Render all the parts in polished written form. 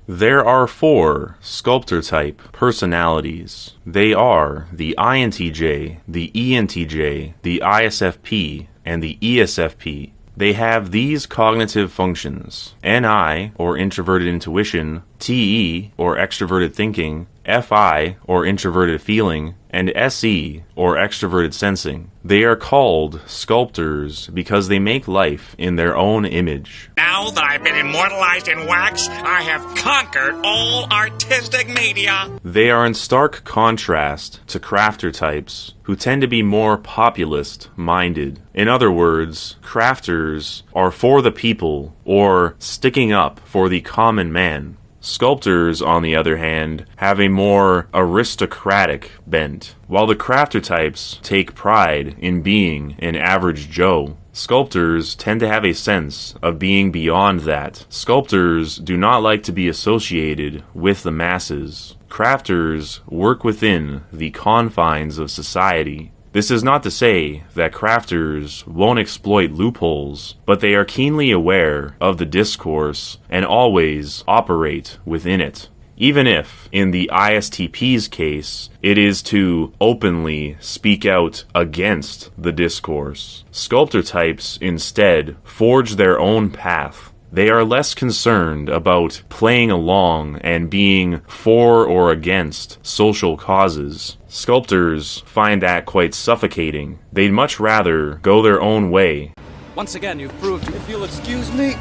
There are 4 Sculptor type personalities. They are the INTJ, the ENTJ, the ISFP, and the ESFP. They have these cognitive functions: NI, or introverted intuition, TE, or extroverted thinking, FI, or introverted feeling, and SE, or extroverted sensing. They are called sculptors because they make life in their own image. Now that I've been immortalized in wax, I have conquered all artistic media. They are in stark contrast to crafter types, who tend to be more populist-minded. In other words, crafters are for the people, or sticking up for the common man. Sculptors, on the other hand, have a more aristocratic bent. While the crafter types take pride in being an average Joe, sculptors tend to have a sense of being beyond that. Sculptors do not like to be associated with the masses. Crafters work within the confines of society. This is not to say that crafters won't exploit loopholes, but they are keenly aware of the discourse and always operate within it. Even if, in the ISTP's case, it is to openly speak out against the discourse. Sculptor types, instead, forge their own path. They are less concerned about playing along and being for or against social causes. Sculptors find that quite suffocating. They'd much rather go their own way. Once again, you've proved... If you'll excuse me...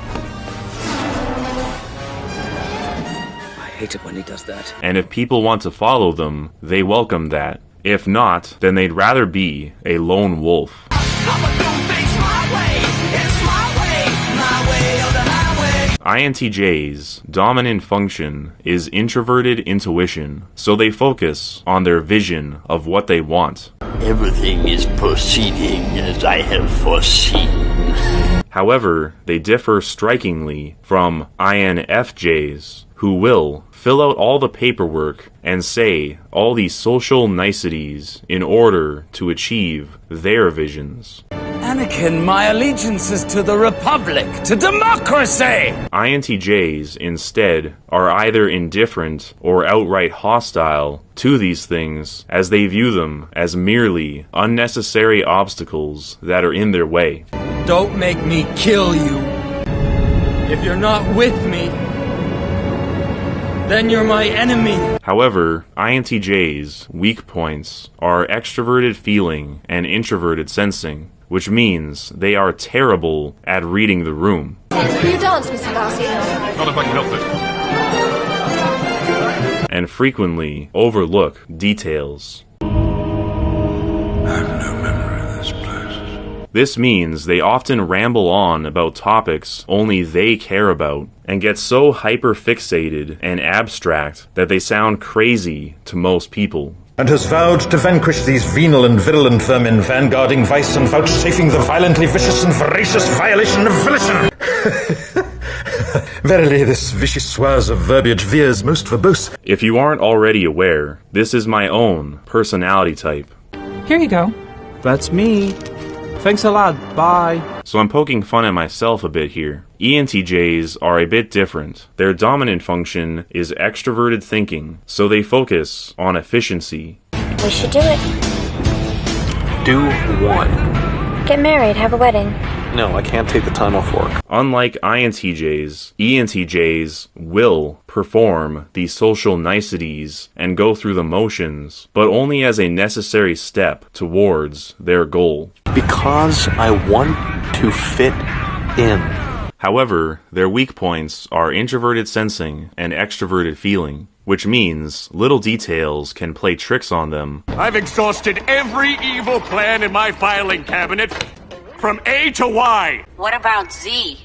I hate it when he does that. And if people want to follow them, they welcome that. If not, then they'd rather be a lone wolf. INTJ's dominant function is introverted intuition, so they focus on their vision of what they want. Everything is proceeding as I have foreseen. However, they differ strikingly from INFJs, who will fill out all the paperwork and say all the social niceties in order to achieve their visions. Anakin, my allegiance is to the Republic, to democracy! INTJs, instead, are either indifferent or outright hostile to these things, as they view them as merely unnecessary obstacles that are in their way. Don't make me kill you. If you're not with me, then you're my enemy. However, INTJs' weak points are extroverted feeling and introverted sensing, which means they are terrible at reading the room. Will you dance, Mr. Darcy? Not if I can help it. And frequently overlook details. I have no memory of this place. This means they often ramble on about topics only they care about, and get so hyper-fixated and abstract that they sound crazy to most people. And has vowed to vanquish these venal and virulent vermin, vanguarding vice and vouchsafing the violently vicious and voracious violation of volition. Verily, this vichyssoise of verbiage veers most verbose. If you aren't already aware, this is my own personality type. Here you go. That's me. Thanks a lot. Bye. So I'm poking fun at myself a bit here. ENTJs are a bit different. Their dominant function is extroverted thinking, so they focus on efficiency. We should do it. Do what? Get married, have a wedding. No, I can't take the time off work. Unlike INTJs, ENTJs will perform the social niceties and go through the motions, but only as a necessary step towards their goal. Because I want to fit in. However, their weak points are introverted sensing and extroverted feeling, which means little details can play tricks on them. I've exhausted every evil plan in my filing cabinet, from A to Y. What about Z?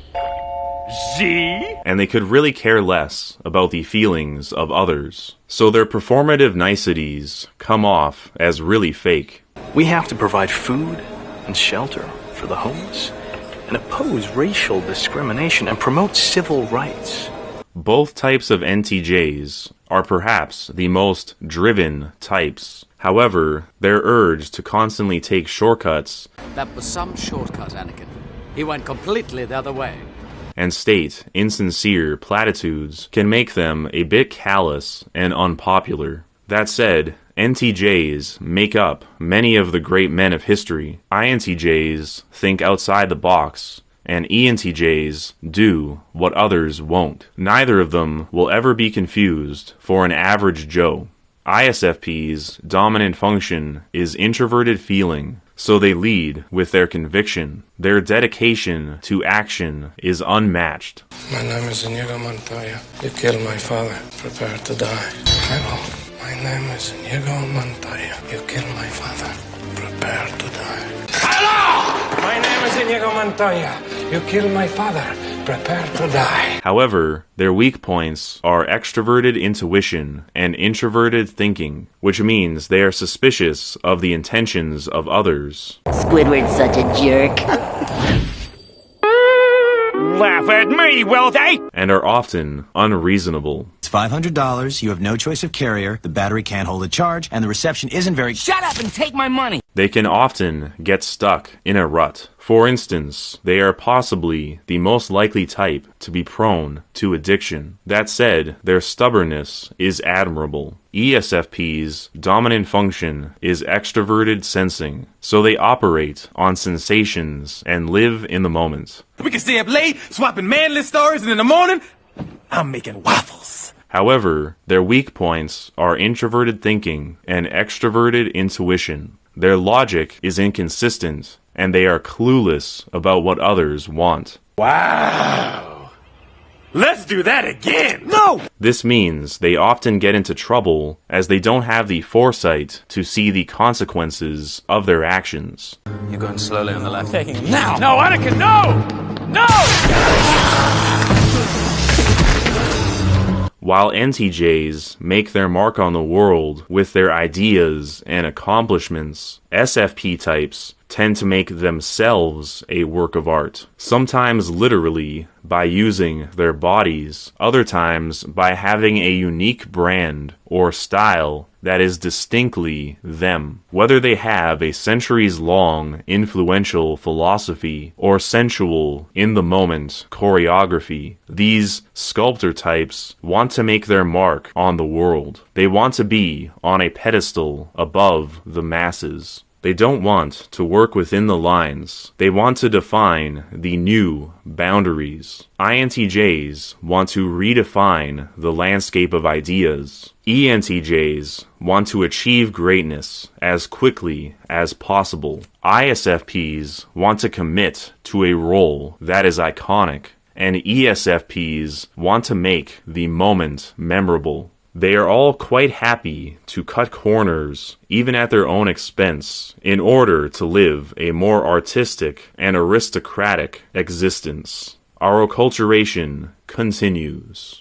Z? And they could really care less about the feelings of others. So their performative niceties come off as really fake. We have to provide food and shelter for the homeless, and oppose racial discrimination and promote civil rights. Both types of NTJs are perhaps the most driven types. However, their urge to constantly take shortcuts That was some shortcut, Anakin. He went completely the other way. and state insincere platitudes can make them a bit callous and unpopular. That said, NTJs make up many of the great men of history. INTJs think outside the box, and ENTJs do what others won't. Neither of them will ever be confused for an average Joe. ISFP's dominant function is introverted feeling, so they lead with their conviction. Their dedication to action is unmatched. My name is Inigo Montoya. You killed my father. Prepare to die. Hello. My name is Inigo Montoya. You killed my father. Prepare to die. Hello! My name is Inigo Montoya. You killed my father. Prepare to die. However, their weak points are extroverted intuition and introverted thinking, which means they are suspicious of the intentions of others. Squidward's such a jerk. Laugh at me, will they? And are often unreasonable. It's $500, you have no choice of carrier, the battery can't hold a charge, and the reception isn't very— Shut up and take my money! They can often get stuck in a rut. For instance, they are possibly the most likely type to be prone to addiction. That said, their stubbornness is admirable. ESFP's dominant function is extroverted sensing, so they operate on sensations and live in the moment. We can stay up late, swapping manly stories, and in the morning, I'm making waffles. However, their weak points are introverted thinking and extroverted intuition. Their logic is inconsistent, and they are clueless about what others want. Wow! Let's do that again! No! This means they often get into trouble as they don't have the foresight to see the consequences of their actions. You're going slowly on the left. Taking it now! No, Anakin, no! No! While NTJs make their mark on the world with their ideas and accomplishments, SFP types tend to make themselves a work of art, sometimes literally by using their bodies, other times by having a unique brand or style that is distinctly them. Whether they have a centuries-long influential philosophy or sensual, in-the-moment choreography, these sculptor types want to make their mark on the world. They want to be on a pedestal above the masses. They don't want to work within the lines. They want to define the new boundaries. INTJs want to redefine the landscape of ideas. ENTJs want to achieve greatness as quickly as possible. ISFPs want to commit to a role that is iconic. And ESFPs want to make the moment memorable. They are all quite happy to cut corners, even at their own expense, in order to live a more artistic and aristocratic existence. Our acculturation continues.